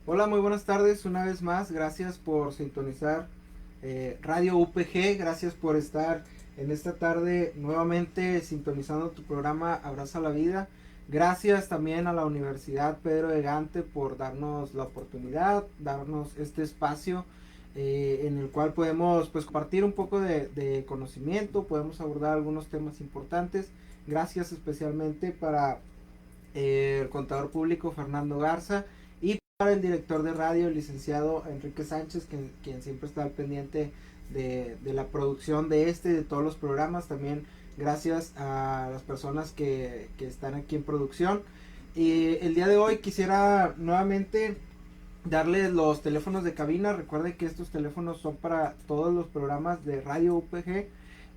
Hola, muy buenas tardes una vez más. Gracias por sintonizar Radio UPG. Gracias por estar en esta tarde nuevamente sintonizando tu programa Abraza la Vida. Gracias también a la Universidad Pedro de Gante por darnos la oportunidad, darnos este espacio en el cual podemos pues compartir un poco de conocimiento, podemos abordar algunos temas importantes. Gracias especialmente para el contador público Fernando Garza y para el director de radio, el licenciado Enrique Sánchez, quien siempre está al pendiente de la producción de este y de todos los programas. También gracias a las personas que están aquí en producción. Y el día de hoy quisiera nuevamente darles los teléfonos de cabina. Recuerden que estos teléfonos son para todos los programas de Radio UPG.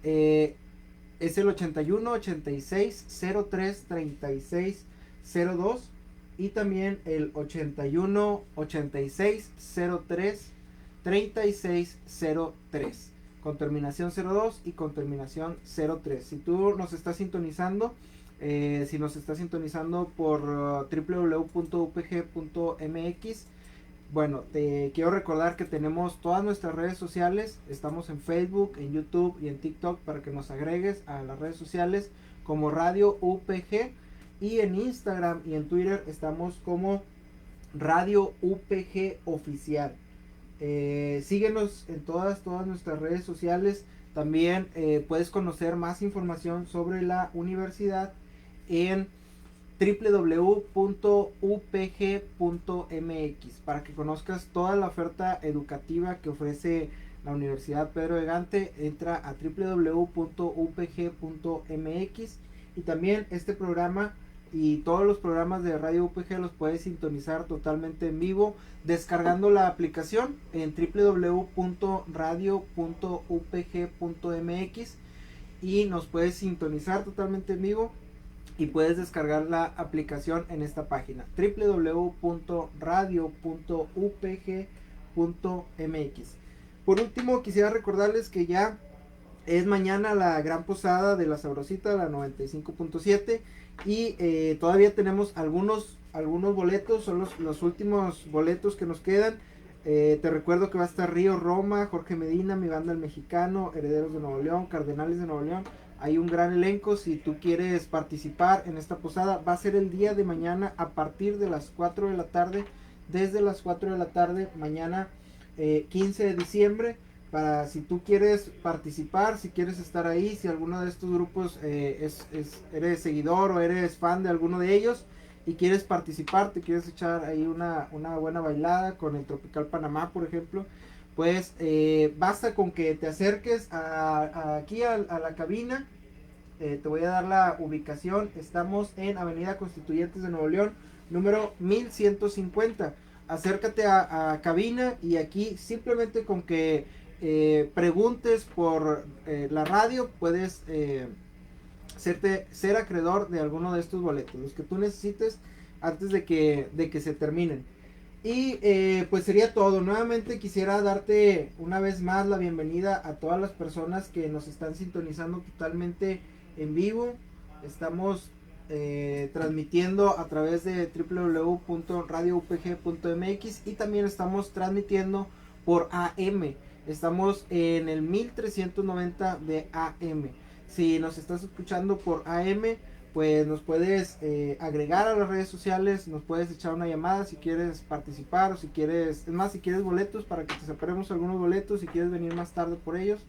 Es el 81 86 03 36 02 y también el 81 86 03 36 03 con terminación 02 y con terminación 03. Si tú nos estás sintonizando, si nos estás sintonizando por www.upg.mx, bueno, te quiero recordar que tenemos todas nuestras redes sociales. Estamos en Facebook, en YouTube y en TikTok para que nos agregues a las redes sociales como Radio UPG. Y en Instagram y en Twitter estamos como Radio UPG Oficial. Síguenos en todas nuestras redes sociales. También puedes conocer más información sobre la universidad en www.upg.mx para que conozcas toda la oferta educativa que ofrece la Universidad Pedro de Gante. Entra a www.upg.mx y también este programa y todos los programas de Radio UPG los puedes sintonizar totalmente en vivo descargando la aplicación en www.radio.upg.mx y nos puedes sintonizar totalmente en vivo y puedes descargar la aplicación en esta página www.radio.upg.mx. Por último, quisiera recordarles que ya es mañana la gran posada de la Sabrosita, la 95.7, y todavía tenemos algunos boletos, son los últimos boletos que nos quedan. Te recuerdo que va a estar Río Roma, Jorge Medina, Mi Banda el Mexicano, Herederos de Nuevo León, Cardenales de Nuevo León. Hay un gran elenco. Si tú quieres participar en esta posada, va a ser el día de mañana a partir de las 4 de la tarde. Desde las 4 de la tarde, mañana 15 de diciembre. Para si tú quieres participar, si quieres estar ahí, si alguno de estos grupos eres seguidor o eres fan de alguno de ellos y quieres participar, te quieres echar ahí una buena bailada con el Tropical Panamá, por ejemplo, pues basta con que te acerques aquí a la cabina. Te voy a dar la ubicación. Estamos en Avenida Constituyentes de Nuevo León, número 1150. Acércate a cabina y aquí simplemente con que preguntes por la radio puedes ser acreedor de alguno de estos boletos, los que tú necesites antes de que se terminen. Y pues sería todo. Nuevamente quisiera darte una vez más la bienvenida a todas las personas que nos están sintonizando totalmente en vivo. Estamos transmitiendo a través de www.radioupg.mx y también estamos transmitiendo por AM. Estamos en el 1390 de AM. Si nos estás escuchando por AM, pues nos puedes agregar a las redes sociales, nos puedes echar una llamada si quieres participar o si quieres, es más, si quieres boletos para que te separemos algunos boletos, si quieres venir más tarde por ellos,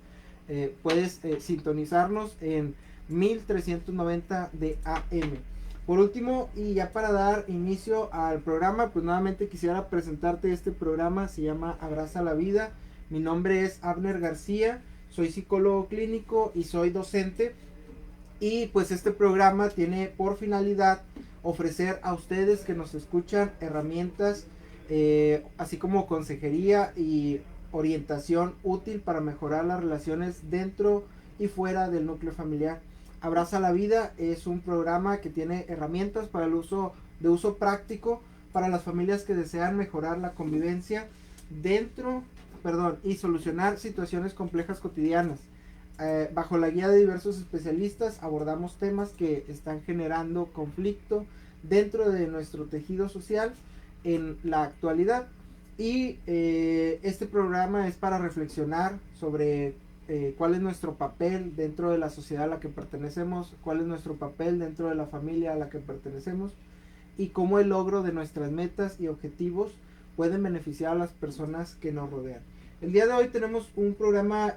puedes sintonizarnos en 1390 de AM. Por último, y ya para dar inicio al programa, pues nuevamente quisiera presentarte este programa. Se llama Abraza la Vida. Mi nombre es Abner García, soy psicólogo clínico y soy docente. Y pues este programa tiene por finalidad ofrecer a ustedes que nos escuchan herramientas, así como consejería y orientación útil para mejorar las relaciones dentro y fuera del núcleo familiar. Abraza la Vida es un programa que tiene herramientas para el uso de uso práctico para las familias que desean mejorar la convivencia dentro, y solucionar situaciones complejas cotidianas. Bajo la guía de diversos especialistas abordamos temas que están generando conflicto dentro de nuestro tejido social. en la actualidad. Y este programa es para reflexionar sobre cuál es nuestro papel dentro de la sociedad a la que pertenecemos, cuál es nuestro papel dentro de la familia a la que pertenecemos y cómo el logro de nuestras metas y objetivos pueden beneficiar a las personas que nos rodean. El día de hoy tenemos un programa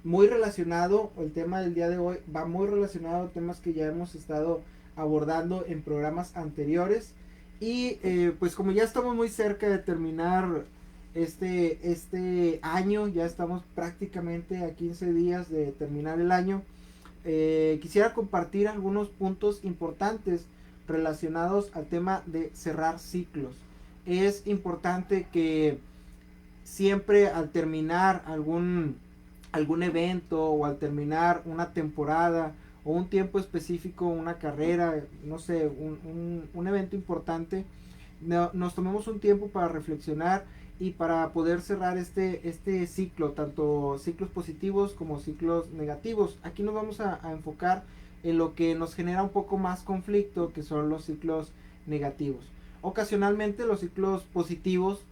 muy relacionado, el tema del día de hoy va muy relacionado a temas que ya hemos estado abordando en programas anteriores. Y pues como ya estamos muy cerca de terminar este año, ya estamos prácticamente a 15 días de terminar el año, quisiera compartir algunos puntos importantes relacionados al tema de cerrar ciclos. Es importante que siempre al terminar algún evento o al terminar una temporada o un tiempo específico, una carrera, no sé, un evento importante, nos tomemos un tiempo para reflexionar y para poder cerrar este ciclo, tanto ciclos positivos como ciclos negativos. Aquí nos vamos a enfocar en lo que nos genera un poco más conflicto, que son los ciclos negativos. Ocasionalmente los ciclos positivos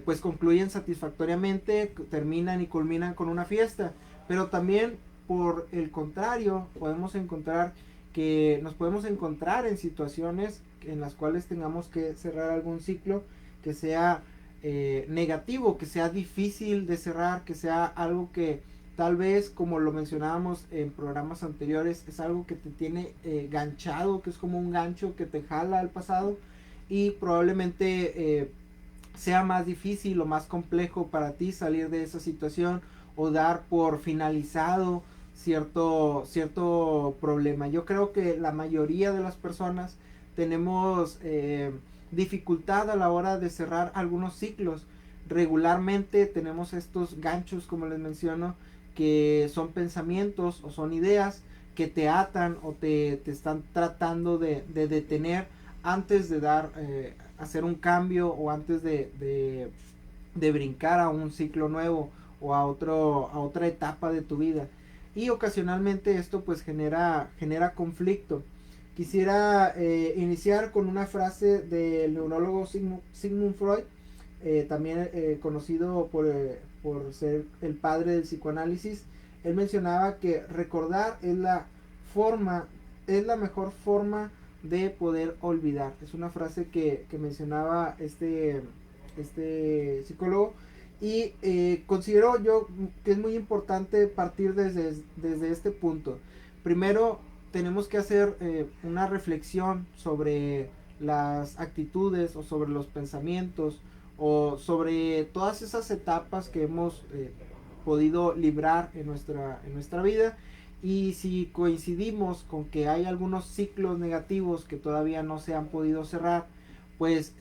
pues concluyen satisfactoriamente, terminan y culminan con una fiesta, pero también por el contrario podemos encontrar que nos podemos encontrar en situaciones en las cuales tengamos que cerrar algún ciclo que sea negativo, que sea difícil de cerrar, que sea algo que tal vez, como lo mencionábamos en programas anteriores, es algo que te tiene ganchado, que es como un gancho que te jala al pasado y probablemente sea más difícil o más complejo para ti salir de esa situación o dar por finalizado cierto problema. Yo creo que la mayoría de las personas tenemos dificultad a la hora de cerrar algunos ciclos. Regularmente tenemos estos ganchos, como les menciono, que son pensamientos o son ideas que te atan o te están tratando de detener antes de hacer un cambio o antes de brincar a un ciclo nuevo o a otra etapa de tu vida. Y ocasionalmente esto pues genera conflicto. Quisiera iniciar con una frase del neurólogo Sigmund Freud, también conocido por ser el padre del psicoanálisis. Él mencionaba que recordar es la mejor forma de poder olvidar. Es una frase que mencionaba este psicólogo. Y considero yo que es muy importante partir desde este punto. Primero tenemos que hacer una reflexión sobre las actitudes o sobre los pensamientos o sobre todas esas etapas que hemos podido librar en nuestra vida. Y si coincidimos con que hay algunos ciclos negativos que todavía no se han podido cerrar, pues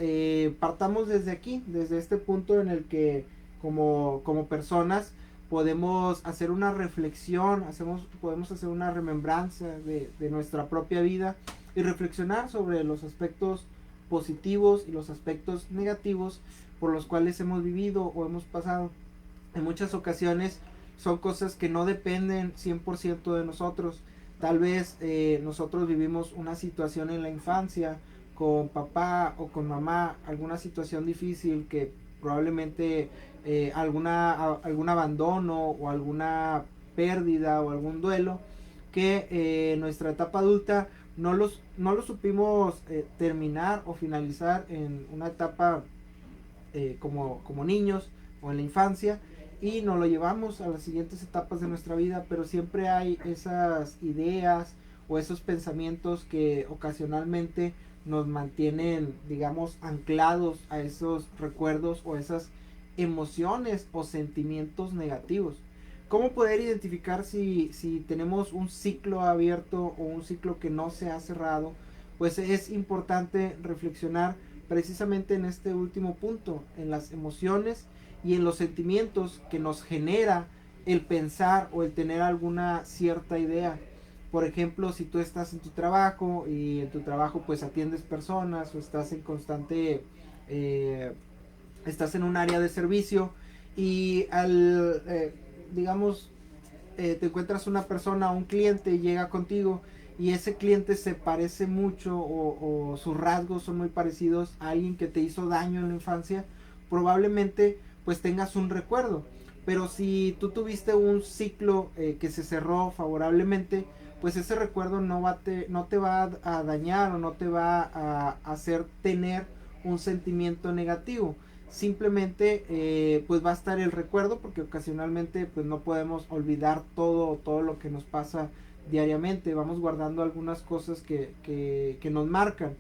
partamos desde aquí, desde este punto en el que como personas podemos hacer una reflexión, podemos hacer una remembranza de nuestra propia vida y reflexionar sobre los aspectos positivos y los aspectos negativos por los cuales hemos vivido o hemos pasado. En muchas ocasiones son cosas que no dependen 100% de nosotros. Tal vez nosotros vivimos una situación en la infancia con papá o con mamá, alguna situación difícil que probablemente algún abandono o alguna pérdida o algún duelo que en nuestra etapa adulta no lo supimos terminar o finalizar en una etapa como niños o en la infancia y nos lo llevamos a las siguientes etapas de nuestra vida, pero siempre hay esas ideas o esos pensamientos que ocasionalmente nos mantienen, digamos, anclados a esos recuerdos o esas emociones o sentimientos negativos. ¿Cómo poder identificar si tenemos un ciclo abierto o un ciclo que no se ha cerrado? Pues es importante reflexionar precisamente en este último punto, en las emociones y en los sentimientos que nos genera el pensar o el tener alguna cierta idea. Por ejemplo, si tú estás en tu trabajo y en tu trabajo pues atiendes personas o estás en constante, estás en un área de servicio y digamos, te encuentras una persona, un cliente llega contigo y ese cliente se parece mucho o sus rasgos son muy parecidos a alguien que te hizo daño en la infancia, probablemente pues tengas un recuerdo. Pero si tú tuviste un ciclo que se cerró favorablemente, pues ese recuerdo no te va a dañar o no te va a hacer tener un sentimiento negativo. Simplemente pues va a estar el recuerdo, porque ocasionalmente pues no podemos olvidar todo lo que nos pasa diariamente. Vamos guardando algunas cosas que nos marcan.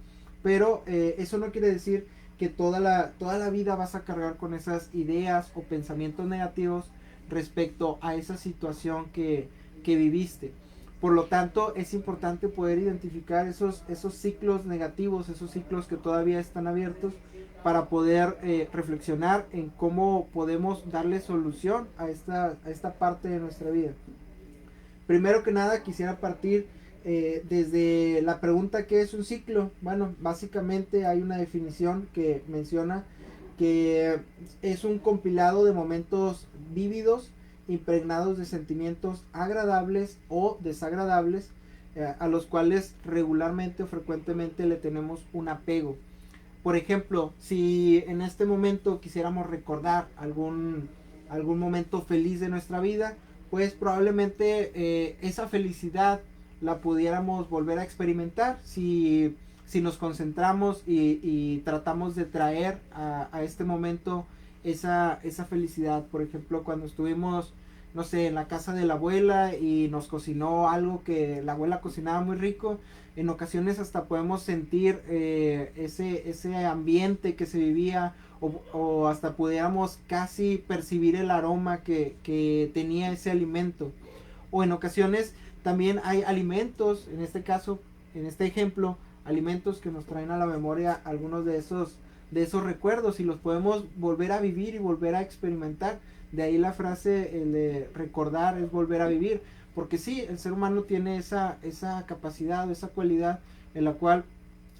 Pero eso no quiere decir que toda la vida vas a cargar con esas ideas o pensamientos negativos respecto a esa situación que viviste. Por lo tanto, es importante poder identificar esos ciclos negativos, esos ciclos que todavía están abiertos, para poder reflexionar en cómo podemos darle solución a esta parte de nuestra vida. Primero que nada, quisiera partir desde la pregunta: ¿qué es un ciclo? Bueno, básicamente hay una definición que menciona que es un compilado de momentos vívidos, impregnados de sentimientos agradables o desagradables, a los cuales regularmente o frecuentemente le tenemos un apego. Por ejemplo, si en este momento quisiéramos recordar algún momento feliz de nuestra vida, pues probablemente esa felicidad la pudiéramos volver a experimentar si nos concentramos y tratamos de traer a este momento esa felicidad. Por ejemplo, cuando estuvimos, no sé, en la casa de la abuela y nos cocinó algo que la abuela cocinaba muy rico, en ocasiones hasta podemos sentir ese ambiente que se vivía, o hasta pudiéramos casi percibir el aroma que tenía ese alimento. O en ocasiones también hay alimentos, en este caso, en este ejemplo, alimentos que nos traen a la memoria algunos de esos recuerdos, y los podemos volver a vivir y volver a experimentar. De ahí la frase, el de recordar es volver a vivir. Porque sí, el ser humano tiene esa capacidad, esa cualidad en la cual,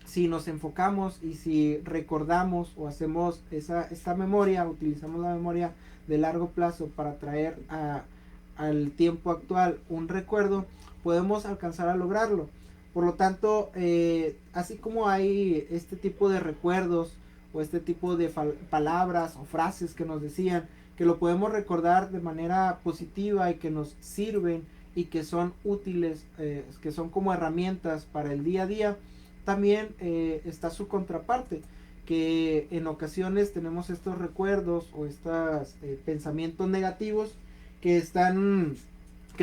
si nos enfocamos y si recordamos o hacemos esta memoria, utilizamos la memoria de largo plazo para traer al tiempo actual un recuerdo, podemos alcanzar a lograrlo. Por lo tanto, así como hay este tipo de recuerdos o este tipo de palabras o frases que nos decían que lo podemos recordar de manera positiva y que nos sirven y que son útiles, que son como herramientas para el día a día, también está su contraparte, que en ocasiones tenemos estos recuerdos o estos pensamientos negativos que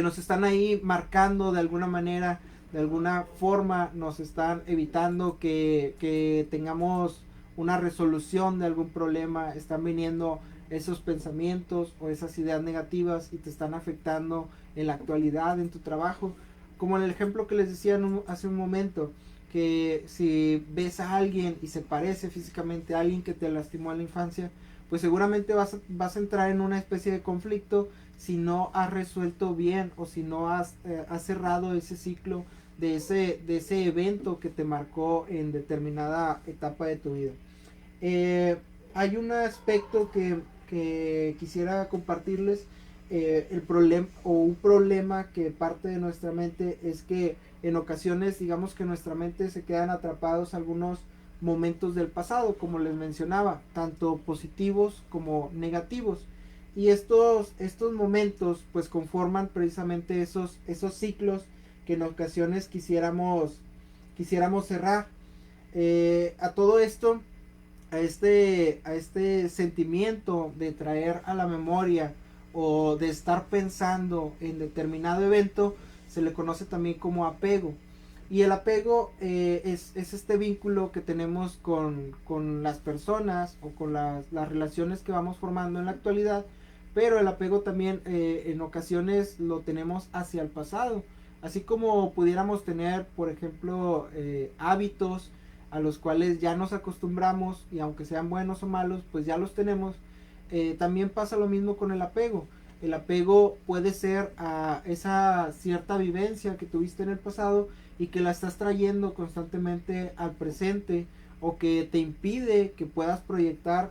nos están ahí marcando de alguna manera, de alguna forma nos están evitando que tengamos una resolución de algún problema. Están viniendo esos pensamientos o esas ideas negativas y te están afectando en la actualidad, en tu trabajo. Como en el ejemplo que les decía hace un momento, que si ves a alguien y se parece físicamente a alguien que te lastimó en la infancia, pues seguramente vas a entrar en una especie de conflicto si no has resuelto bien o si no has cerrado ese ciclo de ese evento que te marcó en determinada etapa de tu vida. Hay un aspecto que quisiera compartirles. El problema o un problema que parte de nuestra mente es que en ocasiones, digamos que nuestra mente se quedan atrapados algunos momentos del pasado, como les mencionaba, tanto positivos como negativos, y estos momentos pues conforman precisamente esos ciclos que en ocasiones quisiéramos cerrar. A todo esto, a este sentimiento de traer a la memoria o de estar pensando en determinado evento, se le conoce también como apego. Y el apego es este vínculo que tenemos con las personas o con las relaciones que vamos formando en la actualidad, pero el apego también en ocasiones lo tenemos hacia el pasado. Así como pudiéramos tener, por ejemplo, hábitos a los cuales ya nos acostumbramos y aunque sean buenos o malos, pues ya los tenemos. También pasa lo mismo con el apego. El apego puede ser a esa cierta vivencia que tuviste en el pasado y que la estás trayendo constantemente al presente, o que te impide que puedas proyectar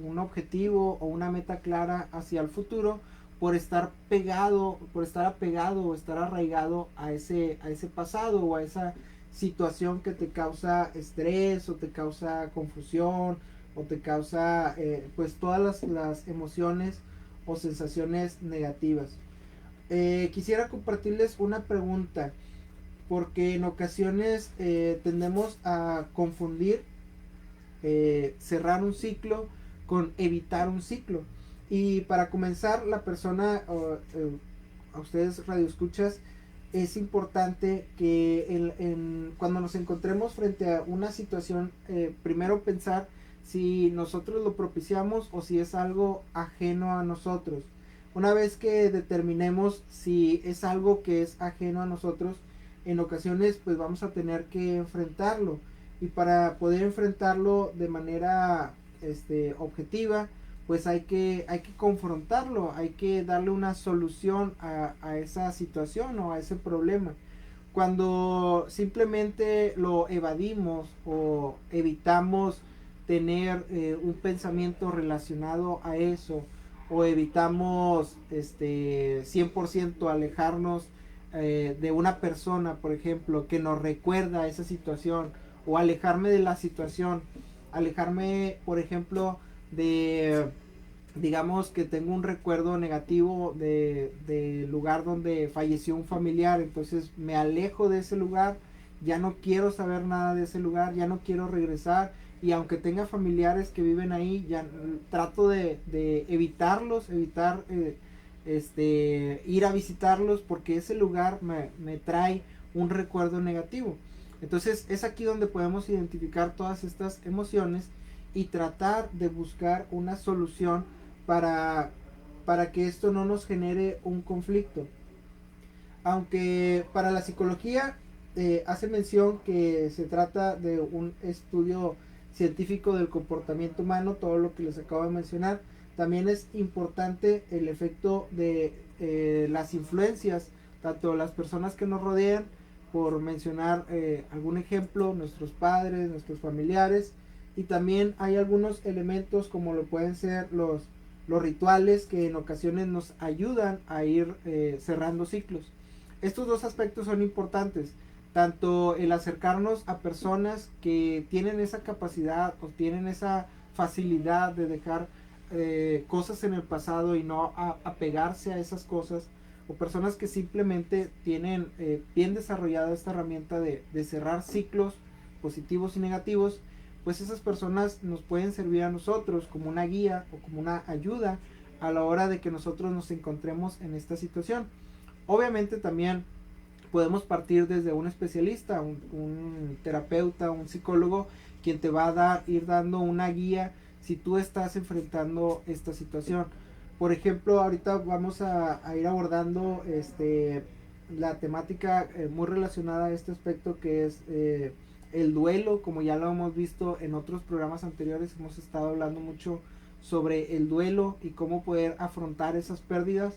un objetivo o una meta clara hacia el futuro, por estar pegado, por estar apegado o estar arraigado a ese pasado o a esa situación que te causa estrés o te causa confusión o te causa pues todas las emociones o sensaciones negativas. Quisiera compartirles una pregunta porque en ocasiones tendemos a confundir cerrar un ciclo con evitar un ciclo. Y para comenzar, la persona, a ustedes radioescuchas, es importante que cuando nos encontremos frente a una situación, primero pensar si nosotros lo propiciamos o si es algo ajeno a nosotros. Una vez que determinemos si es algo que es ajeno a nosotros, en ocasiones pues vamos a tener que enfrentarlo. Y para poder enfrentarlo de manera objetiva, pues hay que confrontarlo, hay que darle una solución a esa situación o a ese problema. Cuando simplemente lo evadimos o evitamos tener un pensamiento relacionado a eso o evitamos 100% alejarnos de una persona, por ejemplo, que nos recuerda esa situación, o alejarme de la situación, alejarme, por ejemplo, de, digamos que tengo un recuerdo negativo de lugar donde falleció un familiar, entonces me alejo de ese lugar, ya no quiero saber nada de ese lugar, ya no quiero regresar, y aunque tenga familiares que viven ahí, ya trato de evitarlos, evitar ir a visitarlos, porque ese lugar me trae un recuerdo negativo. Entonces es aquí donde podemos identificar todas estas emociones y tratar de buscar una solución para que esto no nos genere un conflicto. Aunque para la psicología hace mención que se trata de un estudio científico del comportamiento humano, todo lo que les acabo de mencionar, también es importante el efecto de las influencias, tanto las personas que nos rodean, por mencionar algún ejemplo, nuestros padres, nuestros familiares, y también hay algunos elementos como lo pueden ser los rituales que en ocasiones nos ayudan a ir cerrando ciclos. Estos dos aspectos son importantes, tanto el acercarnos a personas que tienen esa capacidad o tienen esa facilidad de dejar cosas en el pasado y no apegarse a esas cosas, o personas que simplemente tienen bien desarrollada esta herramienta de cerrar ciclos positivos y negativos, pues esas personas nos pueden servir a nosotros como una guía o como una ayuda a la hora de que nosotros nos encontremos en esta situación. Obviamente también podemos partir desde un especialista, un terapeuta, un psicólogo, quien te va a ir dando una guía si tú estás enfrentando esta situación. Por ejemplo, ahorita vamos a ir abordando la temática muy relacionada a este aspecto, que es el duelo. Como ya lo hemos visto en otros programas anteriores, hemos estado hablando mucho sobre el duelo y cómo poder afrontar esas pérdidas.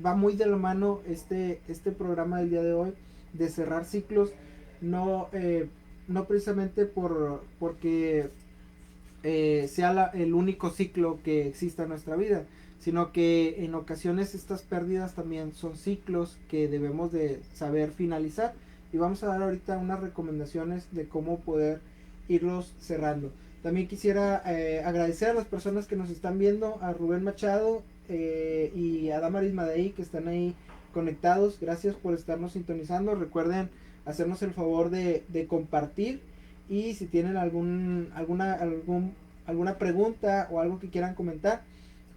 Va muy de la mano este programa del día de hoy de cerrar ciclos, no, no precisamente porque sea el único ciclo que exista en nuestra vida, sino que en ocasiones estas pérdidas también son ciclos que debemos de saber finalizar, y vamos a dar ahorita unas recomendaciones de cómo poder irlos cerrando. También quisiera agradecer a las personas que nos están viendo, a Rubén Machado y a Damaris Madei, que están ahí conectados. Gracias por estarnos sintonizando. Recuerden hacernos el favor de compartir, y si tienen alguna pregunta o algo que quieran comentar,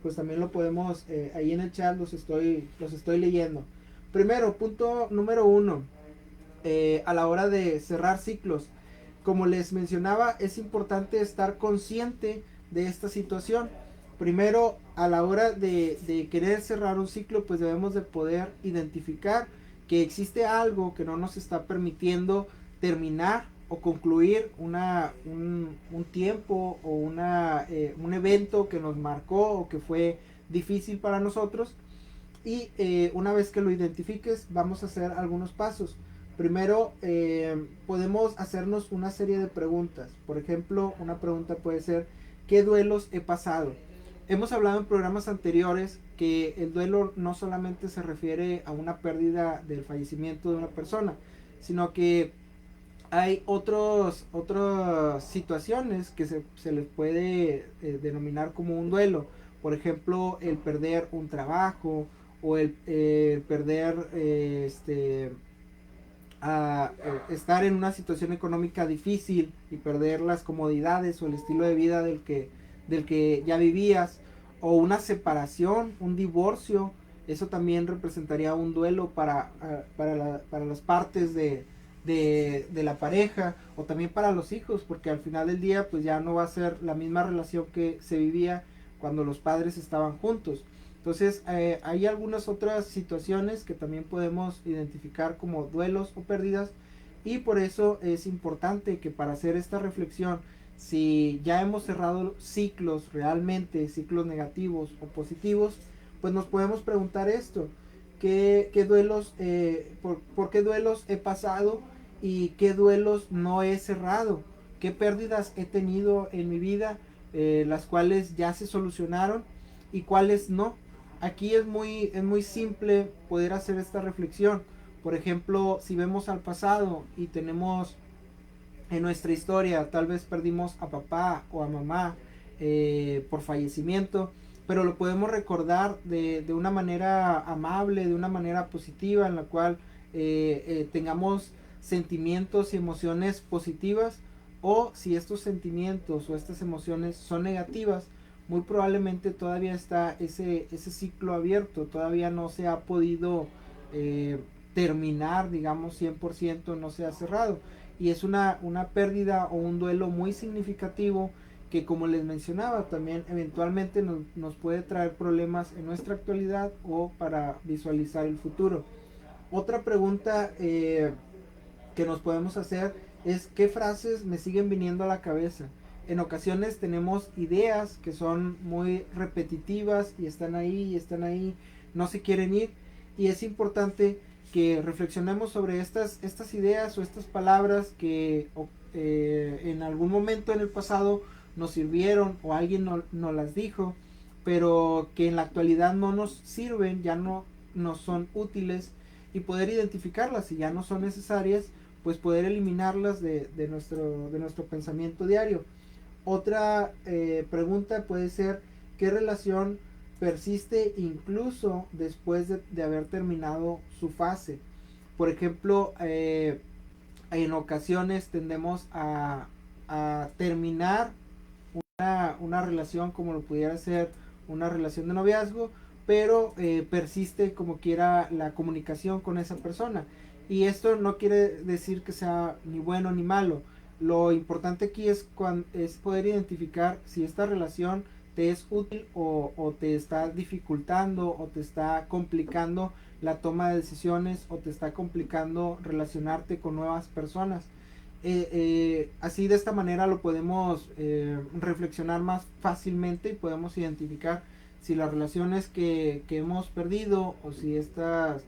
pues también lo podemos ahí en el chat, los estoy leyendo. Primero, punto número 1, a la hora de cerrar ciclos, como les mencionaba, es importante estar consciente de esta situación. Primero, a la hora de querer cerrar un ciclo, pues debemos de poder identificar que existe algo que no nos está permitiendo terminar o concluir un tiempo o un evento que nos marcó o que fue difícil para nosotros. Y una vez que lo identifiques, vamos a hacer algunos pasos. Primero, podemos hacernos una serie de preguntas. Por ejemplo, una pregunta puede ser: ¿qué duelos he pasado? Hemos hablado en programas anteriores que el duelo no solamente se refiere a una pérdida del fallecimiento de una persona, sino que hay otras situaciones que se les puede denominar como un duelo. Por ejemplo, el perder un trabajo o el perder estar en una situación económica difícil y perder las comodidades o el estilo de vida del que ya vivías, o una separación, un divorcio. Eso también representaría un duelo para las partes de la pareja, o también para los hijos, porque al final del día pues ya no va a ser la misma relación que se vivía cuando los padres estaban juntos. Entonces hay algunas otras situaciones que también podemos identificar como duelos o pérdidas, y por eso es importante que para hacer esta reflexión, si ya hemos cerrado ciclos realmente, ciclos negativos o positivos, pues nos podemos preguntar esto: ¿qué duelos, por qué duelos he pasado y qué duelos no he cerrado? ¿Qué pérdidas he tenido en mi vida, las cuales ya se solucionaron y cuáles no? Aquí es muy simple poder hacer esta reflexión. Por ejemplo, si vemos al pasado y tenemos en nuestra historia, tal vez perdimos a papá o a mamá por fallecimiento, pero lo podemos recordar de una manera amable, de una manera positiva, en la cual tengamos sentimientos y emociones positivas. O si estos sentimientos o estas emociones son negativas, muy probablemente todavía está ese ciclo abierto, todavía no se ha podido terminar, digamos, 100%, no se ha cerrado. Y es una pérdida o un duelo muy significativo que, como les mencionaba, también eventualmente nos puede traer problemas en nuestra actualidad o para visualizar el futuro. Otra pregunta que nos podemos hacer es: ¿qué frases me siguen viniendo a la cabeza? En ocasiones tenemos ideas que son muy repetitivas y están ahí, no se quieren ir, y es importante que reflexionemos sobre estas ideas o estas palabras que en algún momento en el pasado nos sirvieron o alguien nos las dijo, pero que en la actualidad no nos sirven, ya no nos son útiles, y poder identificarlas. Si ya no son necesarias, pues poder eliminarlas de nuestro pensamiento diario. Otra pregunta puede ser: ¿qué relación persiste incluso después de haber terminado su fase? Por ejemplo, en ocasiones tendemos a terminar una relación, como lo pudiera ser una relación de noviazgo, pero persiste como quiera la comunicación con esa persona. Y esto no quiere decir que sea ni bueno ni malo. Lo importante aquí es poder identificar si esta relación te es útil o te está dificultando o te está complicando la toma de decisiones o te está complicando relacionarte con nuevas personas. Así, de esta manera lo podemos reflexionar más fácilmente y podemos identificar si las relaciones que hemos perdido, o si estas,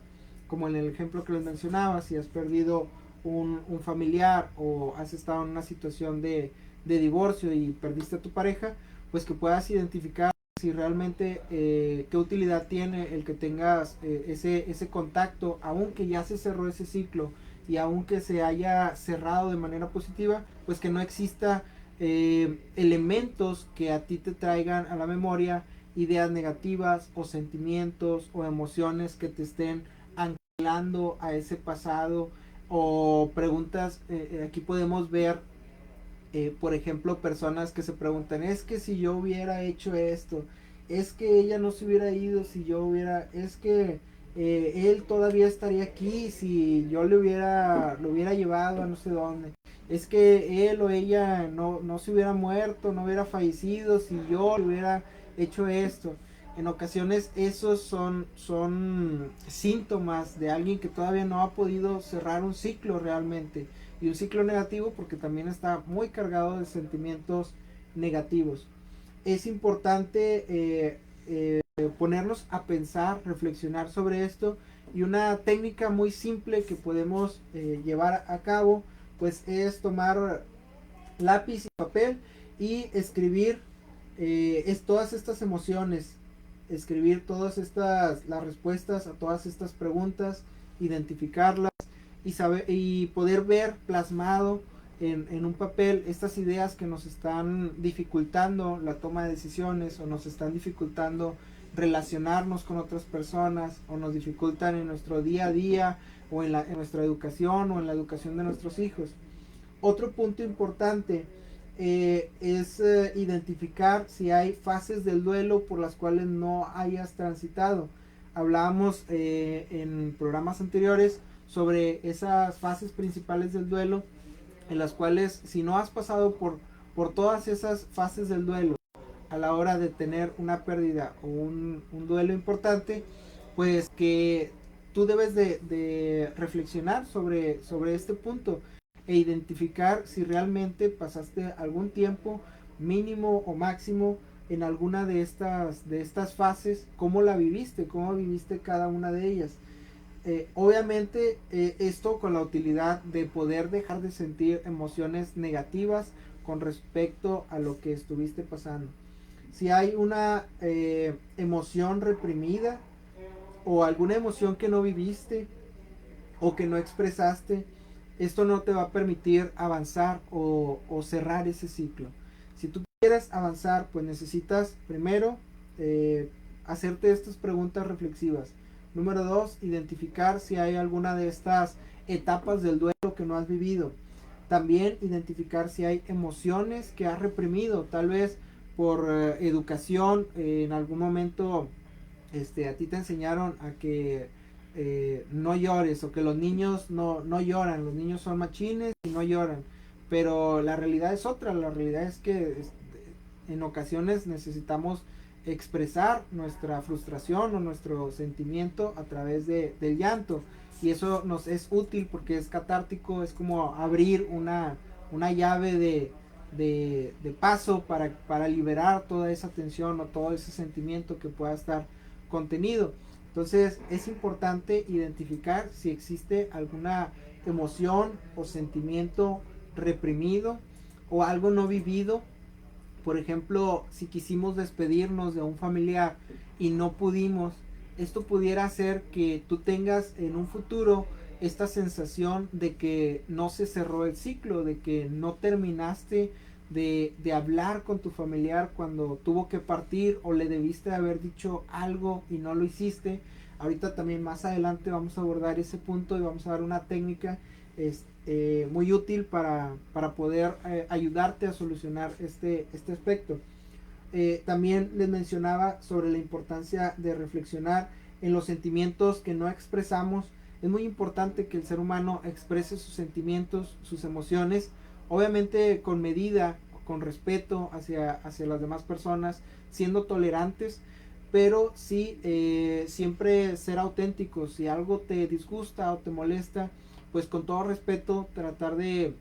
como en el ejemplo que les mencionaba, si has perdido un familiar o has estado en una situación de divorcio y perdiste a tu pareja, pues que puedas identificar si realmente qué utilidad tiene el que tengas ese contacto, aunque ya se cerró ese ciclo y aunque se haya cerrado de manera positiva, pues que no exista elementos que a ti te traigan a la memoria ideas negativas o sentimientos o emociones que te estén anclando a ese pasado, o preguntas. Aquí podemos ver por ejemplo, personas que se preguntan: es que si yo hubiera hecho esto, es que ella no se hubiera ido si yo hubiera, es que él todavía estaría aquí si yo lo hubiera llevado a no sé dónde, es que él o ella no se hubiera muerto, no hubiera fallecido si yo le hubiera hecho esto. En ocasiones esos son síntomas de alguien que todavía no ha podido cerrar un ciclo realmente, y un ciclo negativo porque también está muy cargado de sentimientos negativos. Es importante ponernos a pensar, reflexionar sobre esto, y una técnica muy simple que podemos llevar a cabo pues es tomar lápiz y papel y escribir es todas estas emociones, escribir las respuestas a todas estas preguntas, identificarlas y poder ver plasmado en un papel estas ideas que nos están dificultando la toma de decisiones o nos están dificultando relacionarnos con otras personas o nos dificultan en nuestro día a día o en nuestra educación o en la educación de nuestros hijos. Otro punto importante es identificar si hay fases del duelo por las cuales no hayas transitado. Hablábamos en programas anteriores sobre esas fases principales del duelo, en las cuales si no has pasado por todas esas fases del duelo a la hora de tener una pérdida o un duelo importante, pues que tú debes de reflexionar sobre este punto e identificar si realmente pasaste algún tiempo mínimo o máximo en alguna de estas fases, cómo viviste cada una de ellas. Obviamente esto con la utilidad de poder dejar de sentir emociones negativas con respecto a lo que estuviste pasando. Si hay una emoción reprimida o alguna emoción que no viviste o que no expresaste, esto no te va a permitir avanzar o cerrar ese ciclo. Si tú quieres avanzar, pues necesitas primero hacerte estas preguntas reflexivas. Número 2, identificar si hay alguna de estas etapas del duelo que no has vivido. También identificar si hay emociones que has reprimido, tal vez por educación, en algún momento a ti te enseñaron a que no llores o que los niños no lloran, los niños son machines y no lloran, pero la realidad es otra, la realidad es que en ocasiones necesitamos expresar nuestra frustración o nuestro sentimiento a través del llanto, y eso nos es útil porque es catártico, es como abrir una llave de paso para liberar toda esa tensión o todo ese sentimiento que pueda estar contenido. Entonces es importante identificar si existe alguna emoción o sentimiento reprimido o algo no vivido. Por ejemplo, si quisimos despedirnos de un familiar y no pudimos, esto pudiera hacer que tú tengas en un futuro esta sensación de que no se cerró el ciclo, de que no terminaste de hablar con tu familiar cuando tuvo que partir o le debiste haber dicho algo y no lo hiciste. Ahorita también más adelante vamos a abordar ese punto y vamos a dar una técnica muy útil para poder ayudarte a solucionar este aspecto. También les mencionaba sobre la importancia de reflexionar en los sentimientos que no expresamos. Es muy importante que el ser humano exprese sus sentimientos, sus emociones, obviamente con medida, con respeto hacia las demás personas, siendo tolerantes, pero sí siempre ser auténticos. Si algo te disgusta o te molesta, pues con todo respeto tratar de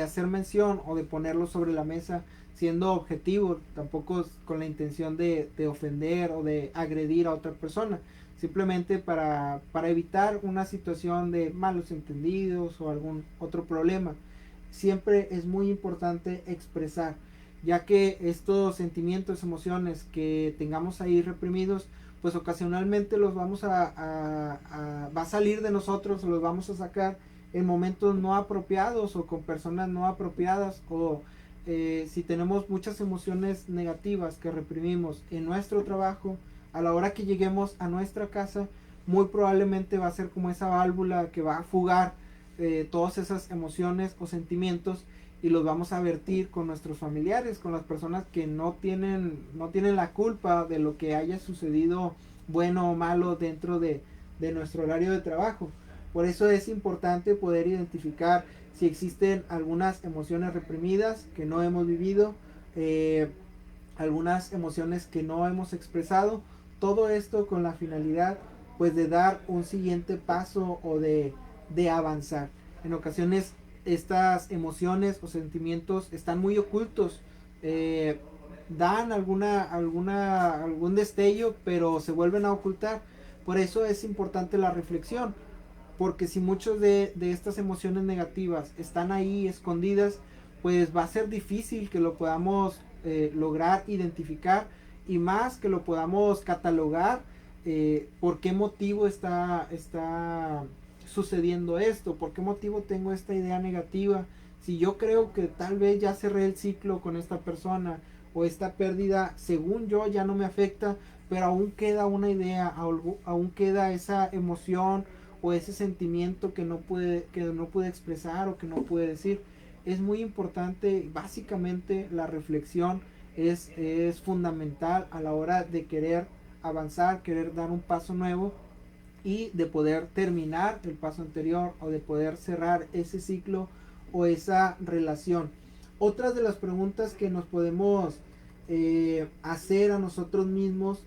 hacer mención o de ponerlo sobre la mesa siendo objetivo, tampoco con la intención de ofender o de agredir a otra persona, simplemente para evitar una situación de malos entendidos o algún otro problema. Siempre es muy importante expresar, ya que estos sentimientos, emociones que tengamos ahí reprimidos, pues ocasionalmente los vamos va a salir de nosotros o los vamos a sacar en momentos no apropiados o con personas no apropiadas, o si tenemos muchas emociones negativas que reprimimos en nuestro trabajo, a la hora que lleguemos a nuestra casa, muy probablemente va a ser como esa válvula que va a fugar todas esas emociones o sentimientos y los vamos a vertir con nuestros familiares, con las personas que no tienen la culpa de lo que haya sucedido, bueno o malo, dentro de nuestro horario de trabajo. Por eso es importante poder identificar si existen algunas emociones reprimidas que no hemos vivido, algunas emociones que no hemos expresado, todo esto con la finalidad pues de dar un siguiente paso o de avanzar. En ocasiones estas emociones o sentimientos están muy ocultos, dan algún destello, pero se vuelven a ocultar. Por eso es importante la reflexión, porque si muchas de estas emociones negativas están ahí escondidas, pues va a ser difícil que lo podamos lograr identificar, y más que lo podamos catalogar, por qué motivo está sucediendo esto, por qué motivo tengo esta idea negativa. Si yo creo que tal vez ya cerré el ciclo con esta persona, o esta pérdida según yo ya no me afecta, pero aún queda una idea, aún queda esa emoción o ese sentimiento que no pude expresar o que no pude decir. Es muy importante, básicamente la reflexión es fundamental a la hora de querer avanzar, querer dar un paso nuevo, y de poder terminar el paso anterior, o de poder cerrar ese ciclo o esa relación. Otras de las preguntas que nos podemos hacer a nosotros mismos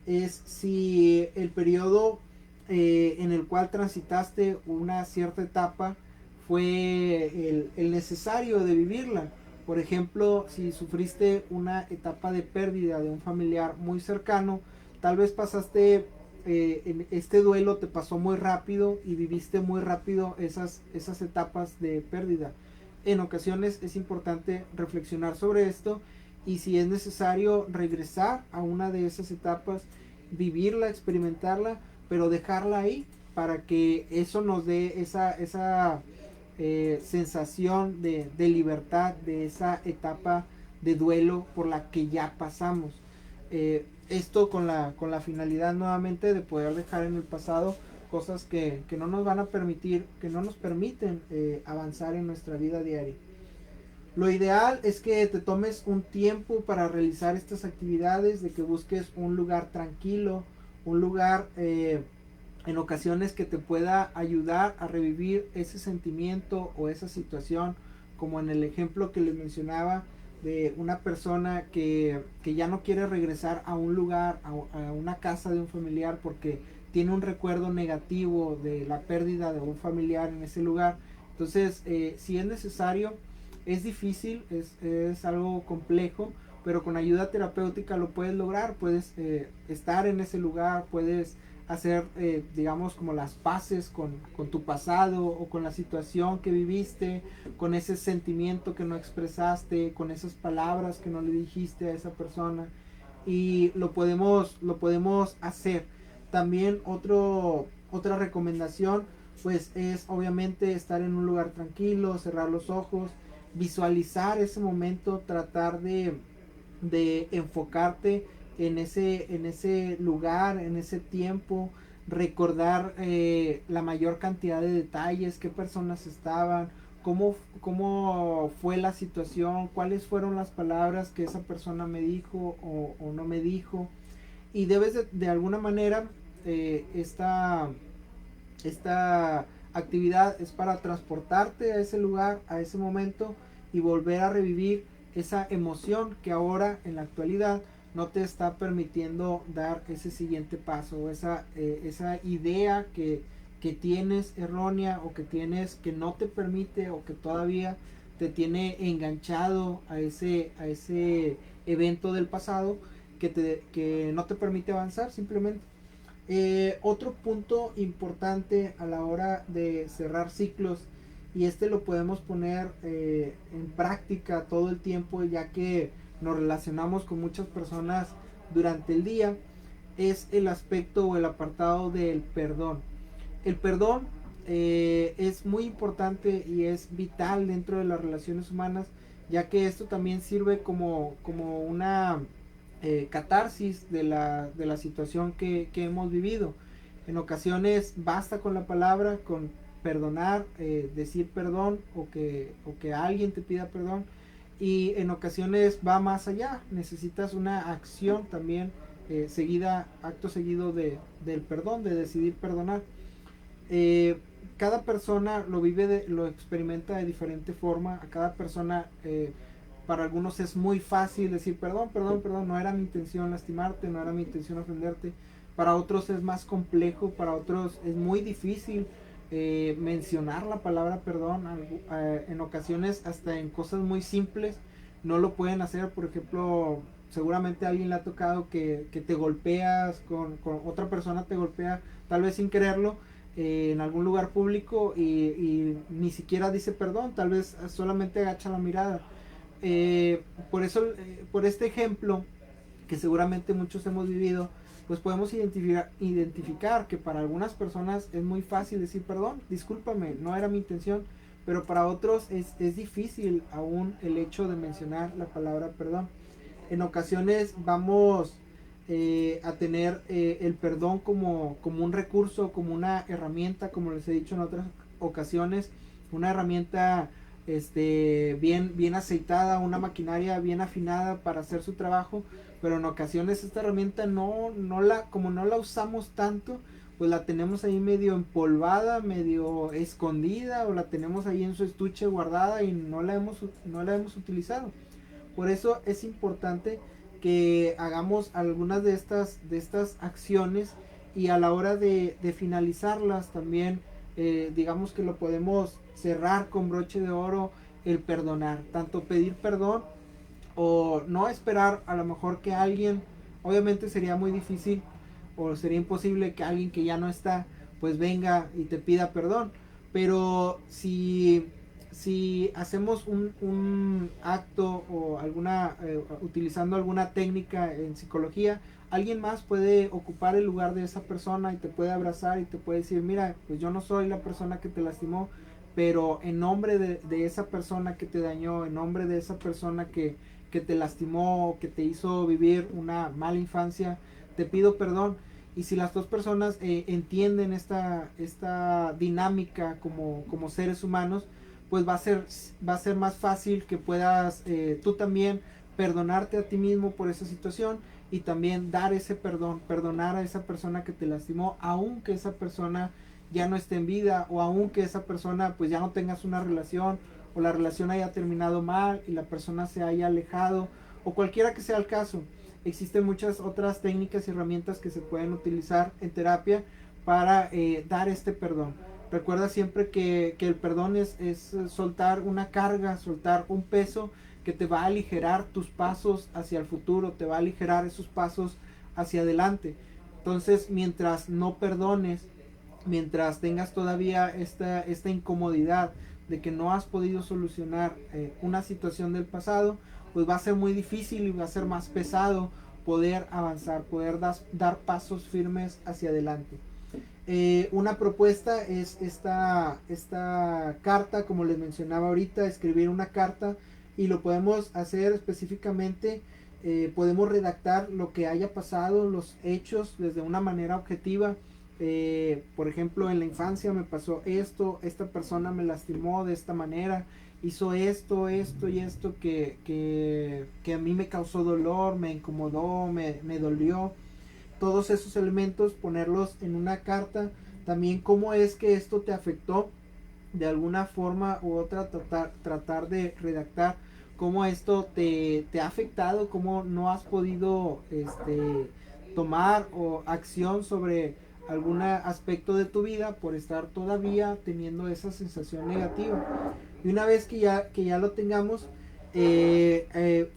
es si el periodo en el cual transitaste una cierta etapa fue el necesario de vivirla. Por ejemplo, si sufriste una etapa de pérdida de un familiar muy cercano, tal vez pasaste, en este duelo te pasó muy rápido y viviste muy rápido esas etapas de pérdida. En ocasiones es importante reflexionar sobre esto, y si es necesario regresar a una de esas etapas, vivirla, experimentarla, pero dejarla ahí para que eso nos dé esa sensación de libertad de esa etapa de duelo por la que ya pasamos. Esto con la finalidad nuevamente de poder dejar en el pasado cosas que no nos van a permitir, que no nos permiten avanzar en nuestra vida diaria. Lo ideal es que te tomes un tiempo para realizar estas actividades, de que busques un lugar tranquilo, un lugar en ocasiones que te pueda ayudar a revivir ese sentimiento o esa situación, como en el ejemplo que les mencionaba de una persona que ya no quiere regresar a un lugar, a una casa de un familiar, porque tiene un recuerdo negativo de la pérdida de un familiar en ese lugar. Entonces, si es necesario, es difícil, es algo complejo, pero con ayuda terapéutica lo puedes lograr. Puedes estar en ese lugar, puedes hacer, digamos, como las paces con tu pasado, o con la situación que viviste, con ese sentimiento que no expresaste, con esas palabras que no le dijiste a esa persona, y lo podemos hacer. También otra recomendación pues es obviamente estar en un lugar tranquilo, cerrar los ojos, visualizar ese momento, tratar de enfocarte en ese lugar, en ese tiempo, recordar la mayor cantidad de detalles, qué personas estaban, cómo fue la situación, cuáles fueron las palabras que esa persona me dijo o no me dijo. Y debes de alguna manera, esta actividad es para transportarte a ese lugar, a ese momento, y volver a revivir esa emoción que ahora en la actualidad no te está permitiendo dar ese siguiente paso, o esa idea que tienes errónea, o que tienes que no te permite, o que todavía te tiene enganchado a ese evento del pasado, que no te permite avanzar simplemente. Otro punto importante a la hora de cerrar ciclos, y este lo podemos poner en práctica todo el tiempo, ya que nos relacionamos con muchas personas durante el día, es el aspecto o el apartado del perdón. El perdón es muy importante y es vital dentro de las relaciones humanas, ya que esto también sirve como una catarsis de la situación que hemos vivido. En ocasiones basta con la palabra, con perdonar, decir perdón, o que alguien te pida perdón, y en ocasiones va más allá, necesitas una acción también acto seguido del perdón, de decidir perdonar. Cada persona lo experimenta de diferente forma. A cada persona, para algunos es muy fácil decir perdón, perdón, perdón, no era mi intención lastimarte, no era mi intención ofenderte. Para otros es más complejo, para otros es muy difícil mencionar la palabra perdón. En ocasiones hasta en cosas muy simples no lo pueden hacer. Por ejemplo, seguramente a alguien le ha tocado que te golpeas con otra persona, te golpea tal vez sin quererlo en algún lugar público, y ni siquiera dice perdón, tal vez solamente agacha la mirada. Por eso, por este ejemplo que seguramente muchos hemos vivido, pues podemos identificar que para algunas personas es muy fácil decir perdón, discúlpame, no era mi intención, pero para otros es difícil aún el hecho de mencionar la palabra perdón. En ocasiones vamos a tener el perdón como un recurso, como una herramienta, como les he dicho en otras ocasiones, una herramienta bien aceitada, una maquinaria bien afinada para hacer su trabajo, pero en ocasiones esta herramienta como no la usamos tanto, pues la tenemos ahí medio empolvada, medio escondida, o la tenemos ahí en su estuche guardada y no la hemos utilizado. Por eso es importante que hagamos algunas de estas acciones, y a la hora de finalizarlas también, digamos que lo podemos cerrar con broche de oro, el perdonar, tanto pedir perdón o no esperar a lo mejor que alguien, obviamente sería muy difícil o sería imposible que alguien que ya no está pues venga y te pida perdón, pero si hacemos un acto o utilizando alguna técnica en psicología, alguien más puede ocupar el lugar de esa persona y te puede abrazar y te puede decir, mira, pues yo no soy la persona que te lastimó, pero en nombre de esa persona que te dañó, en nombre de esa persona que te lastimó, que te hizo vivir una mala infancia, te pido perdón. Y si las dos personas entienden esta dinámica como seres humanos, pues va a ser más fácil que puedas tú también perdonarte a ti mismo por esa situación, y también dar ese perdón, perdonar a esa persona que te lastimó, aunque esa persona ya no esté en vida, o aunque esa persona pues ya no tengas una relación, o la relación haya terminado mal y la persona se haya alejado, o cualquiera que sea el caso. Existen muchas otras técnicas y herramientas que se pueden utilizar en terapia para dar este perdón. Recuerda siempre que el perdón es soltar una carga, soltar un peso que te va a aligerar tus pasos hacia el futuro, te va a aligerar esos pasos hacia adelante. Entonces, mientras no perdones, mientras tengas todavía esta incomodidad de que no has podido solucionar una situación del pasado, pues va a ser muy difícil y va a ser más pesado poder avanzar, poder dar pasos firmes hacia adelante. Una propuesta es esta carta, como les mencionaba ahorita, escribir una carta, y lo podemos hacer específicamente, podemos redactar lo que haya pasado, los hechos desde una manera objetiva. Por ejemplo, en la infancia me pasó esto, esta persona me lastimó de esta manera, hizo esto y esto que a mí me causó dolor, me incomodó, me dolió. Todos esos elementos ponerlos en una carta. También cómo es que esto te afectó de alguna forma u otra, tratar de redactar cómo esto te ha afectado, cómo no has podido tomar o acción sobre algún aspecto de tu vida por estar todavía teniendo esa sensación negativa. Y una vez que ya lo tengamos,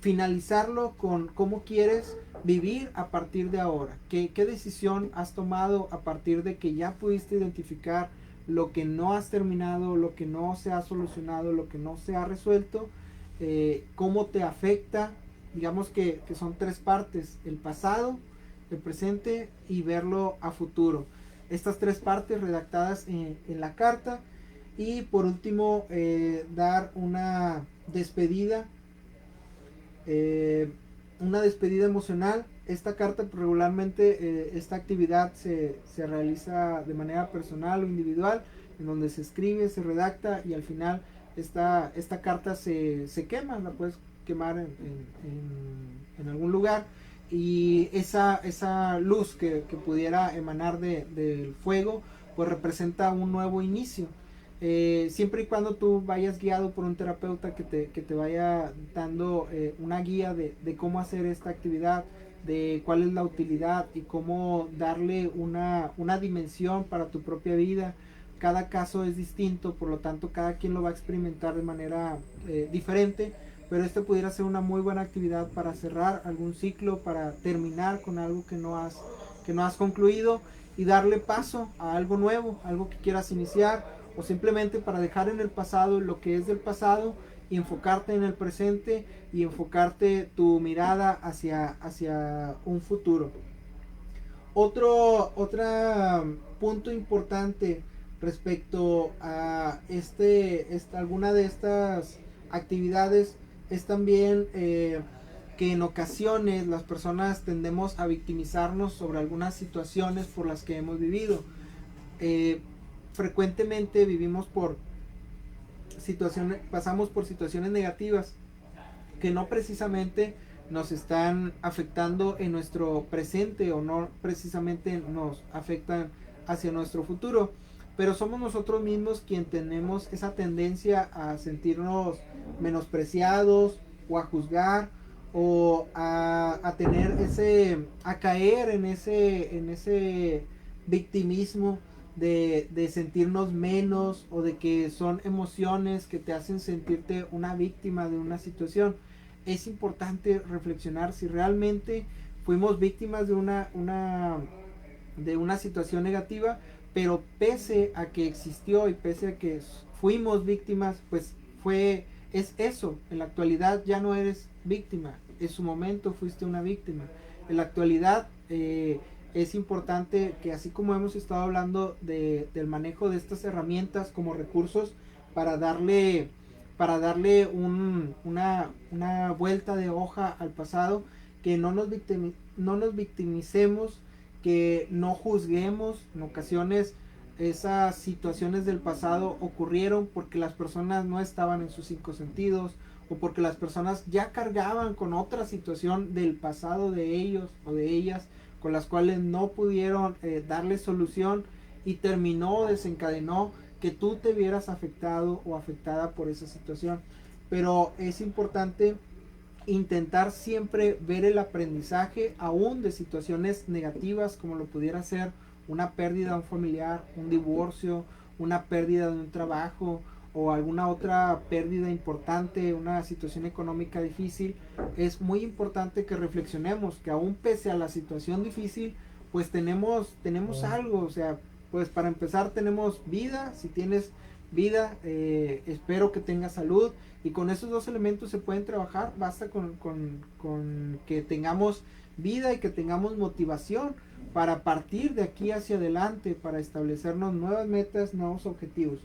finalizarlo con cómo quieres vivir a partir de ahora. ¿Qué decisión has tomado a partir de que ya pudiste identificar lo que no has terminado, lo que no se ha solucionado, lo que no se ha resuelto? ¿Cómo te afecta? Digamos que son tres partes: el pasado, el presente y verlo a futuro. Estas tres partes redactadas en la carta. Y por último, dar una despedida emocional. Esta carta regularmente, esta actividad se realiza de manera personal o individual, en donde se escribe, se redacta, y al final esta carta se quema, la puedes quemar en algún lugar, y esa luz que pudiera emanar del fuego pues representa un nuevo inicio. Siempre y cuando tú vayas guiado por un terapeuta que te vaya dando una guía de cómo hacer esta actividad, de cuál es la utilidad y cómo darle una dimensión para tu propia vida. Cada caso es distinto, por lo tanto cada quien lo va a experimentar de manera diferente, pero esto pudiera ser una muy buena actividad para cerrar algún ciclo, para terminar con algo que no has concluido, y darle paso a algo nuevo, algo que quieras iniciar, o simplemente para dejar en el pasado lo que es del pasado y enfocarte en el presente y enfocarte tu mirada hacia un futuro. Otro punto importante respecto a alguna de estas actividades es también que en ocasiones las personas tendemos a victimizarnos sobre algunas situaciones por las que hemos vivido. Frecuentemente pasamos por situaciones negativas que no precisamente nos están afectando en nuestro presente o no precisamente nos afectan hacia nuestro futuro, pero somos nosotros mismos quien tenemos esa tendencia a sentirnos menospreciados o a juzgar o a caer en ese victimismo de sentirnos menos o de que son emociones que te hacen sentirte una víctima de una situación. Es importante reflexionar si realmente fuimos víctimas de una situación negativa, pero pese a que existió y pese a que fuimos víctimas, pues es eso. En la actualidad ya no eres víctima, en su momento fuiste una víctima. En la actualidad es importante que, así como hemos estado hablando del manejo de estas herramientas como recursos para darle una vuelta de hoja al pasado, que no nos victimicemos, que no juzguemos. En ocasiones esas situaciones del pasado ocurrieron porque las personas no estaban en sus cinco sentidos o porque las personas ya cargaban con otra situación del pasado de ellos o de ellas, con las cuales no pudieron darle solución, y desencadenó que tú te vieras afectado o afectada por esa situación. Pero es importante intentar siempre ver el aprendizaje aún de situaciones negativas, como lo pudiera ser una pérdida de un familiar, un divorcio, una pérdida de un trabajo o alguna otra pérdida importante, una situación económica difícil. Es muy importante que reflexionemos que aún pese a la situación difícil, pues tenemos algo. O sea, pues para empezar tenemos vida. Si tienes vida, espero que tengas salud, y con esos dos elementos se pueden trabajar. Basta con que tengamos vida y que tengamos motivación para partir de aquí hacia adelante, para establecernos nuevas metas, nuevos objetivos.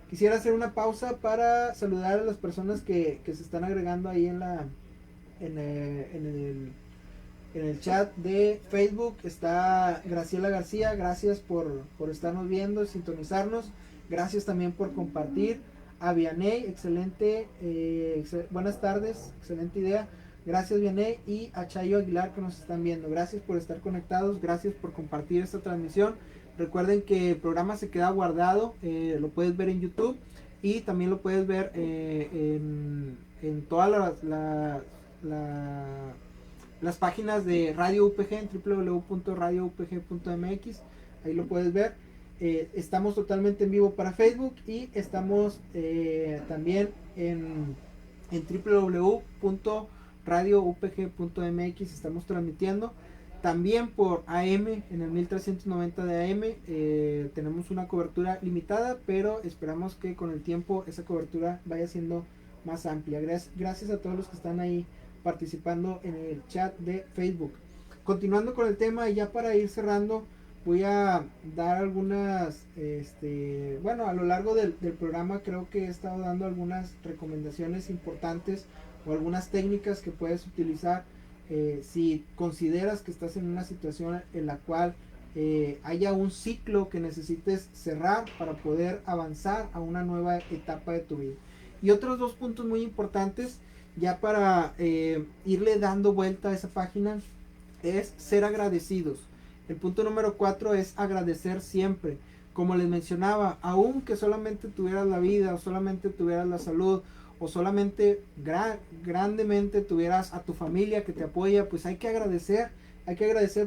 Quisiera hacer una pausa para saludar a las personas que se están agregando ahí en el chat de Facebook. Está Graciela García, gracias por estarnos viendo, sintonizarnos. Gracias también por compartir. A Vianey, excelente, buenas tardes, excelente idea. Gracias, Vianey. Y a Chayo Aguilar, que nos están viendo. Gracias por estar conectados, gracias por compartir esta transmisión. Recuerden que el programa se queda guardado, lo puedes ver en YouTube y también lo puedes ver en todas las páginas de Radio UPG, en www.radioupg.mx. Ahí lo puedes ver. Estamos totalmente en vivo para Facebook y estamos también en www.radioupg.mx. Estamos transmitiendo también por AM, en el 1390 de AM. Tenemos una cobertura limitada, pero esperamos que con el tiempo esa cobertura vaya siendo más amplia. Gracias a todos los que están ahí participando en el chat de Facebook. Continuando con el tema, y ya para ir cerrando, voy a dar algunas, a lo largo del programa creo que he estado dando algunas recomendaciones importantes o algunas técnicas que puedes utilizar si consideras que estás en una situación en la cual haya un ciclo que necesites cerrar para poder avanzar a una nueva etapa de tu vida. Y otros dos puntos muy importantes, ya para irle dando vuelta a esa página, es ser agradecidos. El punto número 4 es agradecer siempre. Como les mencionaba, aunque solamente tuvieras la vida, o solamente tuvieras la salud, o solamente grandemente tuvieras a tu familia que te apoya, pues hay que agradecer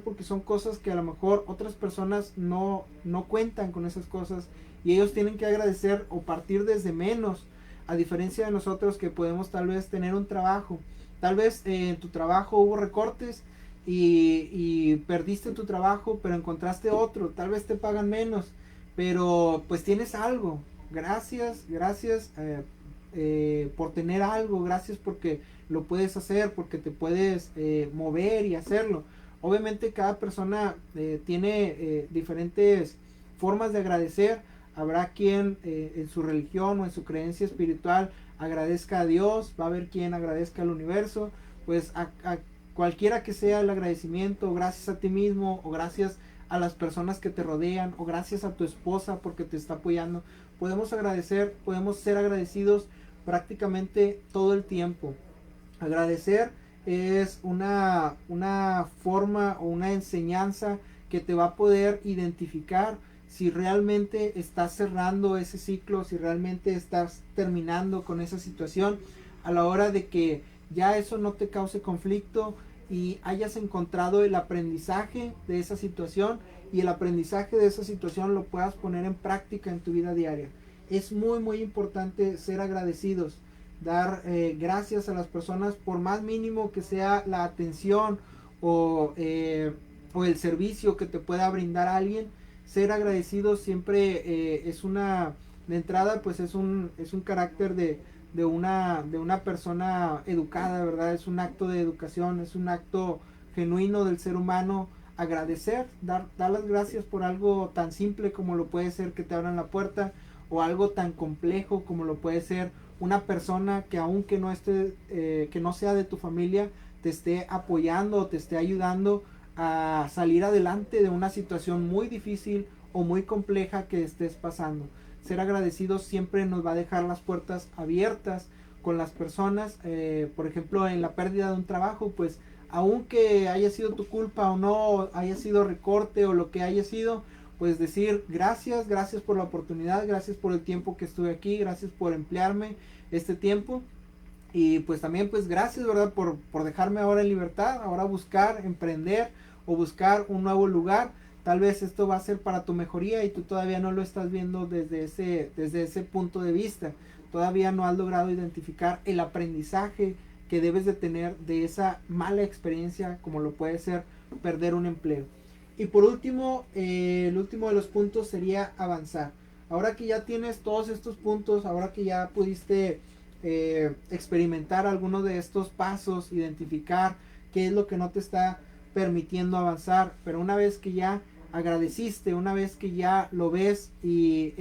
porque son cosas que a lo mejor otras personas no cuentan con esas cosas, y ellos tienen que agradecer o partir desde menos, a diferencia de nosotros que podemos tal vez tener un trabajo. Tal vez en tu trabajo hubo recortes y perdiste tu trabajo, pero encontraste otro. Tal vez te pagan menos, pero pues tienes algo. Gracias por tener algo, gracias porque lo puedes hacer, porque te puedes mover y hacerlo. Obviamente cada persona tiene diferentes formas de agradecer. Habrá quien en su religión o en su creencia espiritual agradezca a Dios, va a haber quien agradezca al universo, pues a cualquiera que sea el agradecimiento, gracias a ti mismo o gracias a las personas que te rodean o gracias a tu esposa porque te está apoyando. Podemos agradecer, podemos ser agradecidos prácticamente todo el tiempo. Agradecer es una forma o una enseñanza que te va a poder identificar si realmente estás cerrando ese ciclo, si realmente estás terminando con esa situación a la hora de que ya eso no te cause conflicto y hayas encontrado el aprendizaje de esa situación y el aprendizaje de esa situación lo puedas poner en práctica en tu vida diaria. Es muy importante ser agradecidos, dar gracias a las personas por más mínimo que sea la atención o el servicio que te pueda brindar alguien. Ser agradecido siempre es una, de entrada pues es un carácter de una persona educada, ¿verdad? Es un acto de educación, es un acto genuino del ser humano. Agradecer, dar las gracias por algo tan simple como lo puede ser que te abran la puerta, o algo tan complejo como lo puede ser una persona que aunque no esté, que no sea de tu familia, te esté apoyando o te esté ayudando a salir adelante de una situación muy difícil o muy compleja que estés pasando. Ser agradecidos siempre nos va a dejar las puertas abiertas con las personas. Por ejemplo, en la pérdida de un trabajo, pues aunque haya sido tu culpa o no, haya sido recorte o lo que haya sido, pues decir gracias, gracias por la oportunidad, gracias por el tiempo que estuve aquí, gracias por emplearme este tiempo. Y pues también pues gracias, ¿verdad? Por dejarme ahora en libertad, ahora buscar, emprender o buscar un nuevo lugar. Tal vez esto va a ser para tu mejoría y tú todavía no lo estás viendo desde ese punto de vista. Todavía no has logrado identificar el aprendizaje que debes de tener de esa mala experiencia como lo puede ser perder un empleo. Y por último, el último de los puntos sería avanzar. Ahora que ya tienes todos estos puntos, ahora que ya pudiste experimentar algunos de estos pasos, identificar qué es lo que no te está permitiendo avanzar, pero una vez que ya agradeciste, una vez que ya lo ves y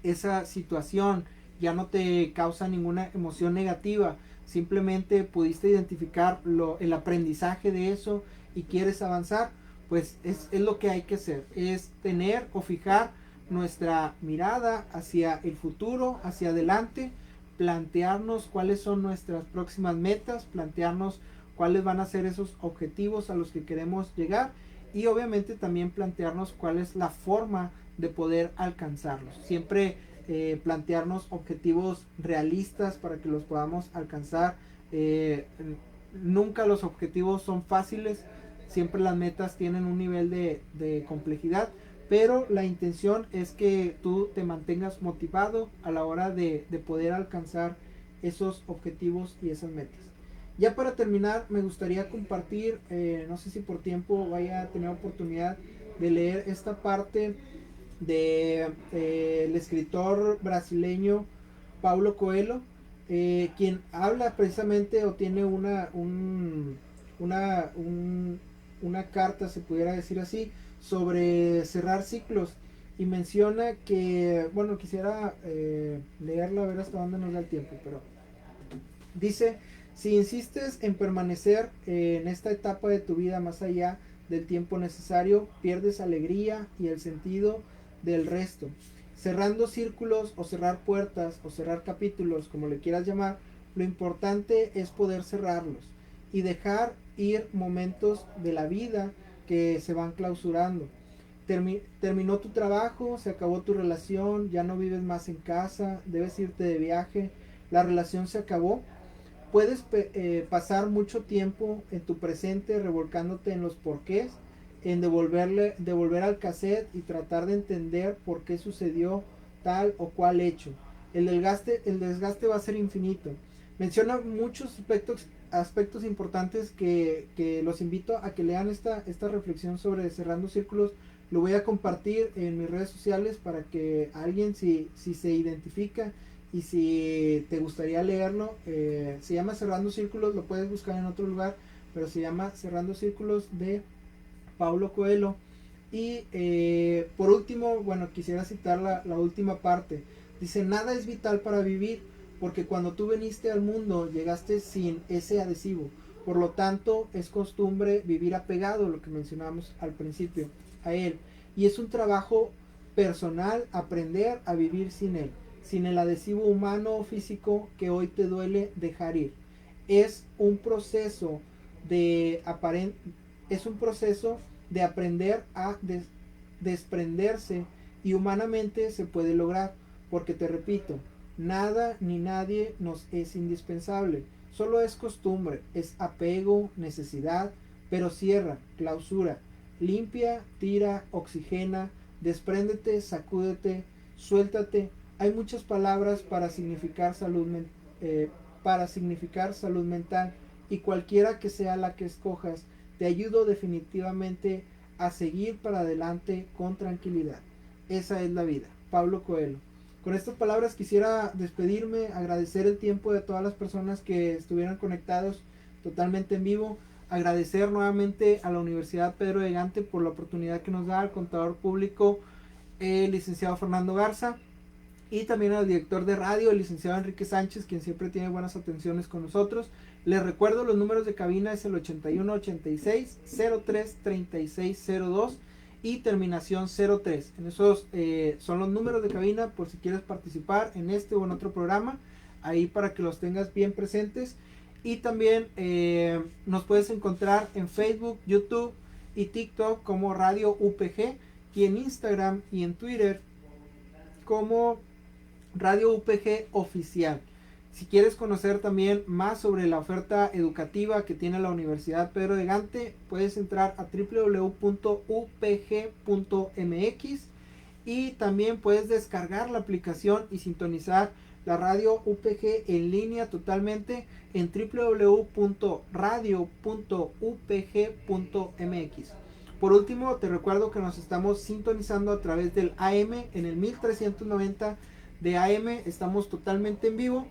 esa situación ya no te causa ninguna emoción negativa, simplemente pudiste identificar el aprendizaje de eso y quieres avanzar, pues es lo que hay que hacer, es tener o fijar nuestra mirada hacia el futuro, hacia adelante, plantearnos cuáles son nuestras próximas metas, plantearnos cuáles van a ser esos objetivos a los que queremos llegar y obviamente también plantearnos cuál es la forma de poder alcanzarlos. Siempre plantearnos objetivos realistas para que los podamos alcanzar. Nunca los objetivos son fáciles, siempre las metas tienen un nivel de complejidad, pero la intención es que tú te mantengas motivado a la hora de poder alcanzar esos objetivos y esas metas. Ya para terminar, me gustaría compartir, no sé si por tiempo vaya a tener oportunidad de leer esta parte de el escritor brasileño Paulo Coelho, quien habla precisamente o tiene una carta, se pudiera decir así, sobre cerrar ciclos y menciona que, bueno, quisiera leerla a ver hasta dónde nos da el tiempo, pero dice: si insistes en permanecer en esta etapa de tu vida más allá del tiempo necesario, pierdes alegría y el sentido del resto. Cerrando círculos o cerrar puertas o cerrar capítulos, como le quieras llamar, lo importante es poder cerrarlos y dejar ir momentos de la vida que se van clausurando. Terminó tu trabajo, se acabó tu relación, ya no vives más en casa, debes irte de viaje, la relación se acabó. Puedes pasar mucho tiempo en tu presente revolcándote en los porqués, en devolver al cassette y tratar de entender por qué sucedió tal o cual hecho. El desgaste va a ser infinito. Menciona muchos aspectos importantes que los invito a que lean esta reflexión sobre cerrando círculos. Lo voy a compartir en mis redes sociales para que alguien, si se identifica y si te gustaría leerlo, se llama Cerrando Círculos, lo puedes buscar en otro lugar, pero se llama Cerrando Círculos de Paulo Coelho. Y por último, bueno, quisiera citar la última parte. Dice, nada es vital para vivir, porque cuando tú viniste al mundo llegaste sin ese adhesivo. Por lo tanto, es costumbre vivir apegado, lo que mencionamos al principio, a él. Y es un trabajo personal aprender a vivir sin el adhesivo humano o físico que hoy te duele dejar ir. Es un proceso de aprender a desprenderse, y humanamente se puede lograr, porque te repito, nada ni nadie nos es indispensable, solo es costumbre, es apego, necesidad, pero cierra, clausura, limpia, tira, oxigena, despréndete, sacúdete, suéltate. Hay muchas palabras para significar salud mental, y cualquiera que sea la que escojas, te ayudo definitivamente a seguir para adelante con tranquilidad. Esa es la vida. Paulo Coelho. Con estas palabras quisiera despedirme, agradecer el tiempo de todas las personas que estuvieron conectados totalmente en vivo, agradecer nuevamente a la Universidad Pedro de Gante por la oportunidad que nos da, al contador público, el licenciado Fernando Garza, y también al director de radio, el licenciado Enrique Sánchez, quien siempre tiene buenas atenciones con nosotros. Les recuerdo, los números de cabina es el 81 86 03 36 02 y terminación 03. En esos son los números de cabina por si quieres participar en este o en otro programa, ahí para que los tengas bien presentes. Y también nos puedes encontrar en Facebook, YouTube y TikTok como Radio UPG, y en Instagram y en Twitter como Radio UPG Oficial. Si quieres conocer también más sobre la oferta educativa que tiene la Universidad Pedro de Gante, puedes entrar a www.upg.mx, y también puedes descargar la aplicación y sintonizar la radio UPG en línea totalmente en www.radio.upg.mx. Por último, te recuerdo que nos estamos sintonizando a través del AM en el 1390 de AM, estamos totalmente en vivo.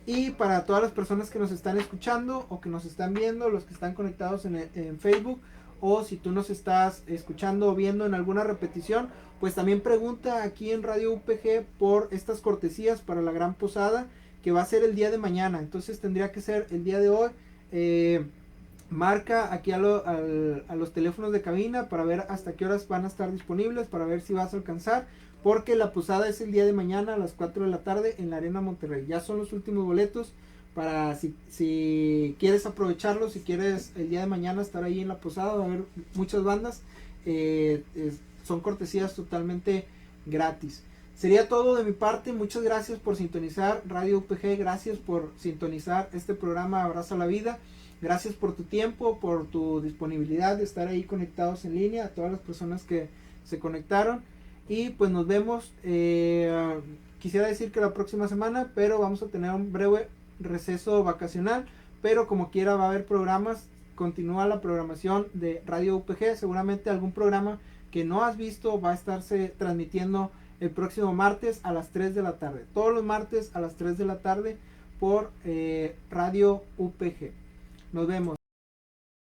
Y para todas las personas que nos están escuchando o que nos están viendo, los que están conectados en Facebook, o si tú nos estás escuchando o viendo en alguna repetición, pues también pregunta aquí en Radio UPG por estas cortesías para la gran posada que va a ser el día de mañana. Entonces tendría que ser el día de hoy. Marca aquí a los teléfonos de cabina para ver hasta qué horas van a estar disponibles, para ver si vas a alcanzar, porque la posada es el día de mañana a las 4 de la tarde en la Arena Monterrey. Ya son los últimos boletos para si quieres aprovecharlo, si quieres el día de mañana estar ahí en la posada, va a haber muchas bandas, son cortesías totalmente gratis. Sería todo de mi parte, muchas gracias por sintonizar Radio UPG, gracias por sintonizar este programa Abraza la Vida, gracias por tu tiempo, por tu disponibilidad de estar ahí conectados en línea, a todas las personas que se conectaron. Y pues nos vemos, quisiera decir que la próxima semana, pero vamos a tener un breve receso vacacional, pero como quiera va a haber programas, continúa la programación de Radio UPG, seguramente algún programa que no has visto va a estarse transmitiendo el próximo martes a las 3 de la tarde, todos los martes a las 3 de la tarde por Radio UPG. Nos vemos.